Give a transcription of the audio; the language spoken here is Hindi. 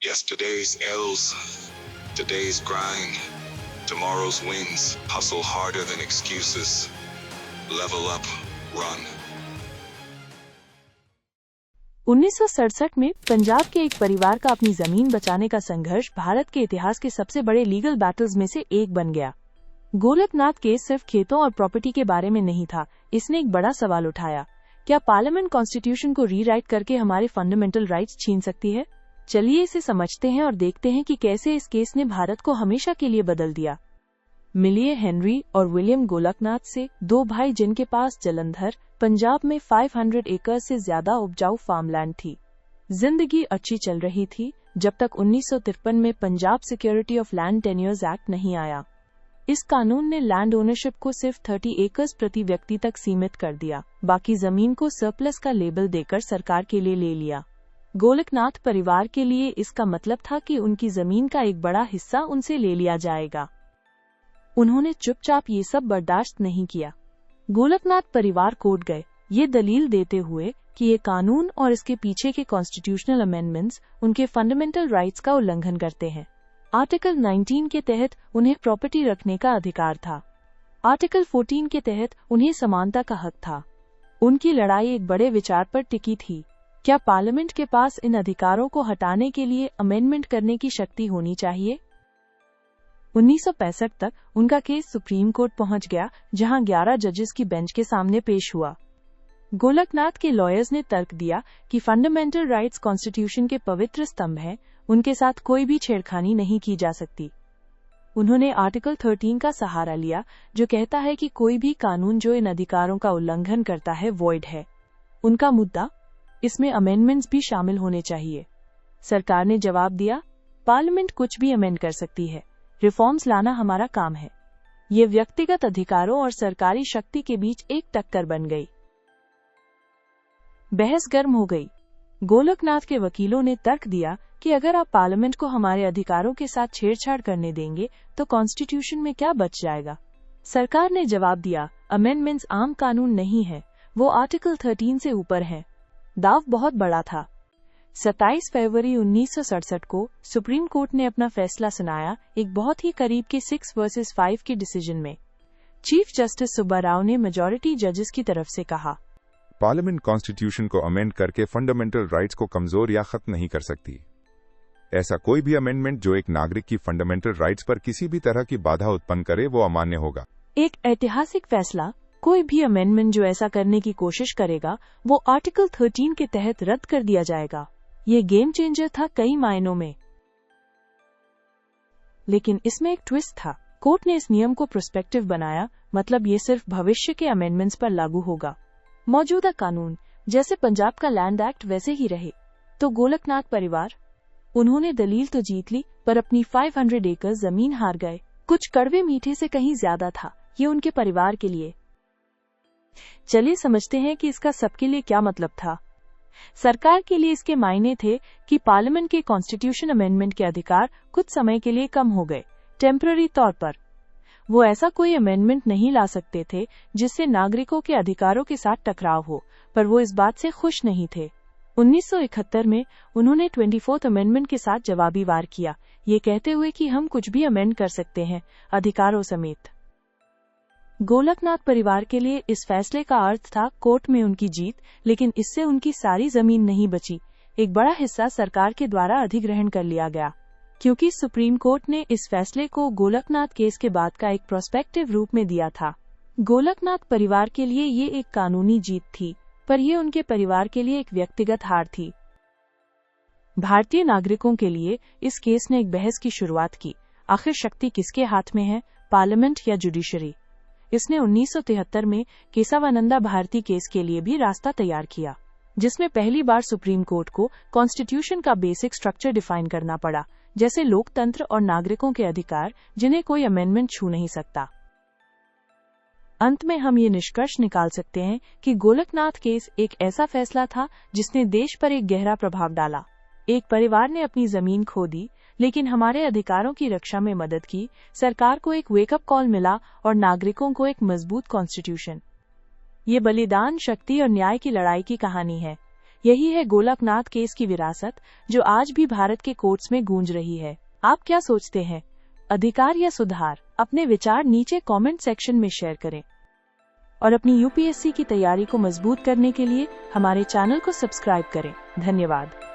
Yesterday's L's, today's grind, tomorrow's wins. Hustle harder than excuses. Level up, run. 1967 में पंजाब के एक परिवार का अपनी जमीन बचाने का संघर्ष भारत के इतिहास के सबसे बड़े लीगल बैटल्स में से एक बन गया। गोलकनाथ केस सिर्फ खेतों और प्रॉपर्टी के बारे में नहीं था, इसने एक बड़ा सवाल उठाया। क्या पार्लियामेंट कॉन्स्टिट्यूशन को रीराइट करके हमारे फंडामेंटल राइट्स छीन सकती है? चलिए इसे समझते हैं और देखते हैं कि कैसे इस केस ने भारत को हमेशा के लिए बदल दिया। मिलिए हेनरी और विलियम गोलकनाथ से, दो भाई जिनके पास जालंधर, पंजाब में 500 एकड़ से ज्यादा उपजाऊ फार्मलैंड थी। जिंदगी अच्छी चल रही थी जब तक 1953 में Punjab security of land tenures act नहीं आया। इस कानून ने लैंड ओनरशिप को सिर्फ 30 एकड़ प्रति व्यक्ति तक सीमित कर दिया, बाकी जमीन को सरप्लस का लेबल देकर सरकार के लिए ले लिया। गोलकनाथ परिवार के लिए इसका मतलब था कि उनकी जमीन का एक बड़ा हिस्सा उनसे ले लिया जाएगा। उन्होंने चुपचाप ये सब बर्दाश्त नहीं किया। गोलकनाथ परिवार कोर्ट गए, ये दलील देते हुए कि ये कानून और इसके पीछे के कॉन्स्टिट्यूशनल अमेंडमेंट्स उनके फंडामेंटल राइट्स का उल्लंघन करते हैं। आर्टिकल 19 के तहत उन्हें प्रॉपर्टी रखने का अधिकार था। आर्टिकल 14 के तहत उन्हें समानता का हक था। उनकी लड़ाई एक बड़े विचार पर टिकी थी। क्या पार्लियामेंट के पास इन अधिकारों को हटाने के लिए अमेंडमेंट करने की शक्ति होनी चाहिए? 1965 तक उनका केस सुप्रीम कोर्ट पहुंच गया, जहां 11 जजेस की बेंच के सामने पेश हुआ। गोलकनाथ के लॉयर्स ने तर्क दिया कि फंडामेंटल राइट्स कॉन्स्टिट्यूशन के पवित्र स्तंभ हैं, उनके साथ कोई भी छेड़खानी नहीं की जा सकती। उन्होंने आर्टिकल 13 का सहारा लिया, जो कहता है कि कोई भी कानून जो इन अधिकारों का उल्लंघन करता है वॉइड है। उनका मुद्दा, इसमें अमेंडमेंट्स भी शामिल होने चाहिए। सरकार ने जवाब दिया, पार्लियामेंट कुछ भी अमेंड कर सकती है, रिफॉर्म्स लाना हमारा काम है। ये व्यक्तिगत अधिकारों और सरकारी शक्ति के बीच एक टक्कर बन गई। बहस गर्म हो गई। गोलकनाथ के वकीलों ने तर्क दिया कि अगर आप पार्लियामेंट को हमारे अधिकारों के साथ छेड़छाड़ करने देंगे तो कॉन्स्टिट्यूशन में क्या बच जाएगा? सरकार ने जवाब दिया, अमेंडमेंट्स आम कानून नहीं है, वो आर्टिकल 13 से ऊपर है। दाव बहुत बड़ा था। 27 फरवरी 1967 को सुप्रीम कोर्ट ने अपना फैसला सुनाया, एक बहुत ही करीब के 6 वर्सेस 5 के डिसीजन में। चीफ जस्टिस सुब्बा राव ने मेजॉरिटी जजेस की तरफ से कहा, पार्लियामेंट कॉन्स्टिट्यूशन को अमेंड करके फंडामेंटल राइट्स को कमजोर या खत्म नहीं कर सकती। ऐसा कोई भी अमेंडमेंट जो एक नागरिक की फंडामेंटल राइट्स पर किसी भी तरह की बाधा उत्पन्न करे वो अमान्य होगा। एक ऐतिहासिक फैसला। कोई भी अमेंडमेंट जो ऐसा करने की कोशिश करेगा वो आर्टिकल 13 के तहत रद्द कर दिया जाएगा। ये गेम चेंजर था कई मायनों में। लेकिन इसमें एक ट्विस्ट था। कोर्ट ने इस नियम को प्रोस्पेक्टिव बनाया, मतलब ये सिर्फ भविष्य के अमेंडमेंट्स पर लागू होगा। मौजूदा कानून जैसे पंजाब का लैंड एक्ट वैसे ही रहे। तो गोलकनाथ परिवार, उन्होंने दलील तो जीत ली पर अपनी 500 एकड़ जमीन हार गए। कुछ कड़वे मीठे से कहीं ज्यादा था ये उनके परिवार के लिए। चलिए समझते हैं कि इसका सबके लिए क्या मतलब था। सरकार के लिए इसके मायने थे कि पार्लियामेंट के कॉन्स्टिट्यूशन अमेंडमेंट के अधिकार कुछ समय के लिए कम हो गए, टेम्पररी तौर पर। वो ऐसा कोई अमेंडमेंट नहीं ला सकते थे जिससे नागरिकों के अधिकारों के साथ टकराव हो, पर वो इस बात से खुश नहीं थे। 1971 में उन्होंने 24th अमेंडमेंट के साथ जवाबी वार किया, ये कहते हुए कि हम कुछ भी अमेंड कर सकते हैं, अधिकारों समेत। गोलकनाथ परिवार के लिए इस फैसले का अर्थ था कोर्ट में उनकी जीत, लेकिन इससे उनकी सारी जमीन नहीं बची। एक बड़ा हिस्सा सरकार के द्वारा अधिग्रहण कर लिया गया, क्योंकि सुप्रीम कोर्ट ने इस फैसले को गोलकनाथ केस के बाद का एक प्रोस्पेक्टिव रूप में दिया था। गोलकनाथ परिवार के लिए ये एक कानूनी जीत थी, पर यह उनके परिवार के लिए एक व्यक्तिगत हार थी। भारतीय नागरिकों के लिए इस केस ने एक बहस की शुरुआत की। आखिर शक्ति किसके हाथ में है, पार्लियामेंट या जुडिशरी? इसने 1973 में केशवानंदा भारती केस के लिए भी रास्ता तैयार किया, जिसमें पहली बार सुप्रीम कोर्ट को कॉन्स्टिट्यूशन का बेसिक स्ट्रक्चर डिफाइन करना पड़ा, जैसे लोकतंत्र और नागरिकों के अधिकार जिन्हें कोई अमेंडमेंट छू नहीं सकता। अंत में हम ये निष्कर्ष निकाल सकते हैं कि गोलकनाथ केस एक ऐसा फैसला था जिसने देश पर एक गहरा प्रभाव डाला। एक परिवार ने अपनी जमीन खो दी, लेकिन हमारे अधिकारों की रक्षा में मदद की। सरकार को एक वेकअप कॉल मिला और नागरिकों को एक मजबूत कॉन्स्टिट्यूशन। ये बलिदान, शक्ति और न्याय की लड़ाई की कहानी है। यही है गोलकनाथ केस की विरासत, जो आज भी भारत के कोर्ट्स में गूंज रही है। आप क्या सोचते हैं? अधिकार या सुधार? अपने विचार नीचे कमेंट सेक्शन में शेयर करें और अपनी यूपीएससी की तैयारी को मजबूत करने के लिए हमारे चैनल को सब्सक्राइब करें। धन्यवाद।